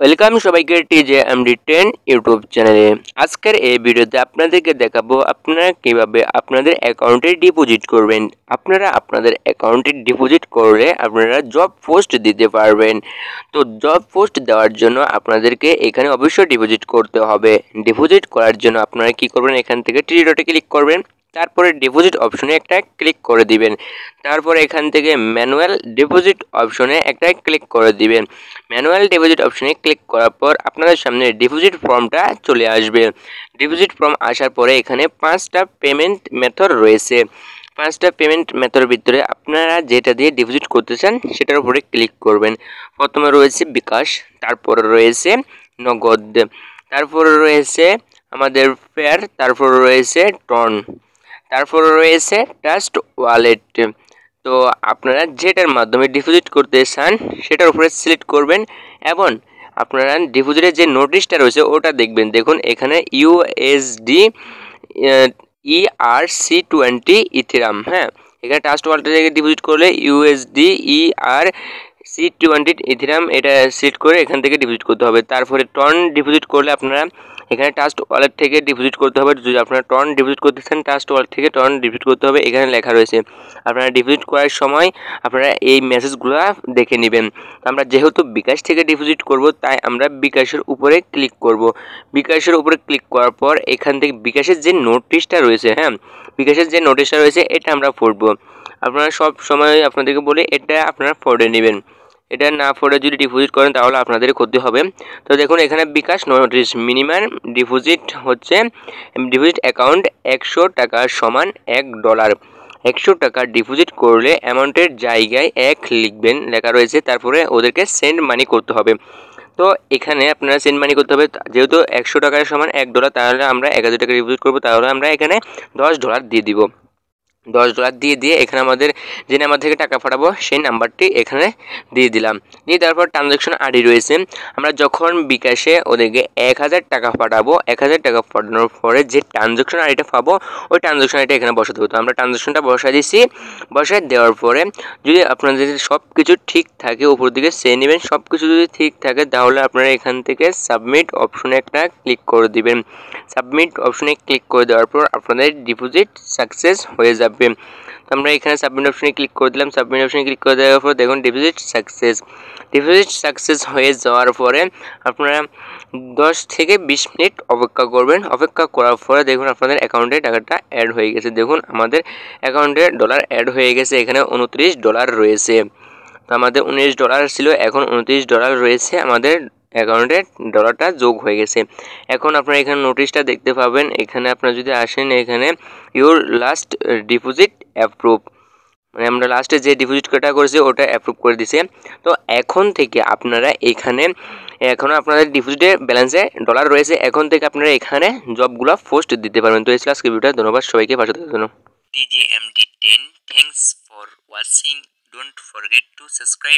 Welcome সবাইকে TJMD10 YouTube চ্যানেলে। আজকের এই ভিডিওতে আপনাদেরকে দেখাবো আপনারা কিভাবে আপনাদের অ্যাকাউন্টে ডিপোজিট করবেন। আপনারা আপনাদের অ্যাকাউন্টে ডিপোজিট করলে আপনারা জব পোস্ট দিতে পারবেন। তো জব পোস্ট দেওয়ার জন্য আপনাদেরকে এখানে অবশ্যই ডিপোজিট করতে হবে। ডিপোজিট করার জন্য আপনারা কি করবেন, এখান থেকে থ্রি ডটে ক্লিক করবেন, তারপরে ডিপোজিট অপশনে একটা ক্লিক করে দিবেন। তারপর এখান থেকে ম্যানুয়াল ডিপোজিট অপশনে একটা ক্লিক করে দিবেন। ম্যানুয়াল ডিপোজিট অপশনে ক্লিক করার পর আপনাদের সামনে ডিপোজিট ফর্মটা চলে আসবে। ডিপোজিট ফর্ম আসার পরে এখানে 5টা পেমেন্ট মেথড রয়েছে। 5টা পেমেন্ট মেথডের ভিতরে আপনারা যেটা দিয়ে ডিপোজিট করতে চান সেটার উপরে ক্লিক করবেন। প্রথমে রয়েছে বিকাশ, তারপরে রয়েছে নগদ, তারপরে রয়েছে আমাদের পেয়ার, তারপর রয়েছে টর্ন, তারপর রয়েছে ট্রাস্ট ওয়ালেট। তো আপনারা যেটার মাধ্যমে ডিপোজিট করতে চান সেটার উপরে সিলেক্ট করবেন এবং আপনারা ডিপোজিটের যে নোটিশটা রয়েছে ওটা দেখবেন। দেখুন এখানে USD ERC20 ইথেরাম, হ্যাঁ, এখানে ট্রাস্ট ওয়ালেট থেকে ডিপোজিট করলে USD ERC20 ইথেরাম এটা সিলেক্ট করে এখান থেকে ডিপোজিট করতে হবে। তারপরে টর্ন ডিপোজিট করলে আপনারা এখানে ট্রাস্ট ওয়ালেট থেকে ডিপোজিট করতে হবে। যদি আপনারা টর্ন ডিপোজিট করতে চান ট্রাস্ট ওয়ালেট থেকে টর্ন ডিপোজিট করতে হবে, এখানে লেখা রয়েছে। আপনারা ডিপোজিট করার সময় আপনারা এই মেসেজগুলো দেখে নেবেন। আমরা যেহেতু বিকাশ থেকে ডিপোজিট করব তাই আমরা বিকাশের উপরে ক্লিক করব। বিকাশের উপরে ক্লিক করার পর এখান থেকে বিকাশের যে নোটিশটা রয়েছে, হ্যাঁ, বিকাশের যে নোটিশটা রয়েছে এটা আমরা পড়ব। আপনারা সব সময় আপনাদেরকে বলে এটা আপনারা পড়ে নেবেন। এটা না পড়ে যদি ডিপোজিট করেন তাহলে আপনাদের ক্ষতি হবে। তো দেখুন এখানে বিকাশ নোটিশ মিনিমাম ডিপোজিট হচ্ছে ডিপোজিট অ্যাকাউন্ট 100 টাকা সমান $1। 100 টাকা ডিপোজিট করলে অ্যামাউন্টের জায়গায় 1 লিখবেন, লেখা রয়েছে, তারপরে ওদেরকে সেন্ড মানি করতে হবে। তো এখানে আপনারা সেন্ড মানি করতে হবে। যেহেতু 100 টাকার সমান $1, তাহলে আমরা 1000 টাকা ডিপোজিট করবো, তাহলে আমরা এখানে $10 দিয়ে দিব। $10 দিয়ে এখানে আমাদের যে নাম্বার থেকে টাকা পাঠাবো সেই নাম্বারটি এখানে দিয়ে দিলাম। দিয়ে তারপর ট্রানজ্যাকশন আইডি রয়েছে। আমরা যখন বিকাশে ওদেরকে 1000 টাকা পাঠাবো, 1000 টাকা পাঠানোর পরে যে ট্রানজ্যাকশন আইডিটা পাবো ওই ট্রানজ্যাকশন আইডিটা এখানে বসাতে হতো। আমরা ট্রানজ্যাকশনটা বসাই দিচ্ছি। বসাই দেওয়ার পরে যদি আপনাদের সব কিছু ঠিক থাকে উপর দিকে চেয়ে নেবেন। সব কিছু যদি ঠিক থাকে তাহলে আপনারা এখান থেকে সাবমিট অপশনে একটা ক্লিক করে দিবেন। সাবমিট অপশনে ক্লিক করে দেওয়ার পর আপনাদের ডিপোজিট সাকসেস হয়ে যাবে। আমরা এখানে সাবমিট অপশনে ক্লিক করে দিলাম। সাবমিট অপশনে ক্লিক করে দেওয়ার পর দেখুন ডিপোজিট সাকসেস হয়ে যাওয়ার পরে আপনারা 10 থেকে 20 মিনিট অপেক্ষা করবেন। অপেক্ষা করার পরে দেখুন আপনাদের অ্যাকাউন্টে টাকাটা অ্যাড হয়ে গেছে। দেখুন আমাদের অ্যাকাউন্টে ডলার অ্যাড হয়ে গেছে, এখানে $29 রয়েছে। তো আমাদের $19 ছিল, এখন $29 রয়েছে, আমাদের অ্যাকাউন্টে ডলারটা যোগ হয়ে গেছে। এখন আপনারা এখানে নোটিশটা দেখতে পাবেন। এখানে আপনারা যদি আসেন এখানে ইউর লাস্ট ডিপোজিট অ্যাপ্রুভ, মানে আমরা লাস্টে যে ডিপোজিট কটা করেছি ওটা অ্যাপ্রুভ করে দিছে। তো এখন থেকে আপনারা এখানে এখনও আপনাদের ডিপোজিটে ব্যালেন্সে ডলার রয়েছে, এখন থেকে আপনারা এখানে জবগুলো পোস্ট দিতে পারবেন। তো এই ছিল আজকের ভিডিওটা। ধন্যবাদ সবাইকে পাশে থাকার জন্য। TJMD10, thanks for watching, don't forget to subscribe.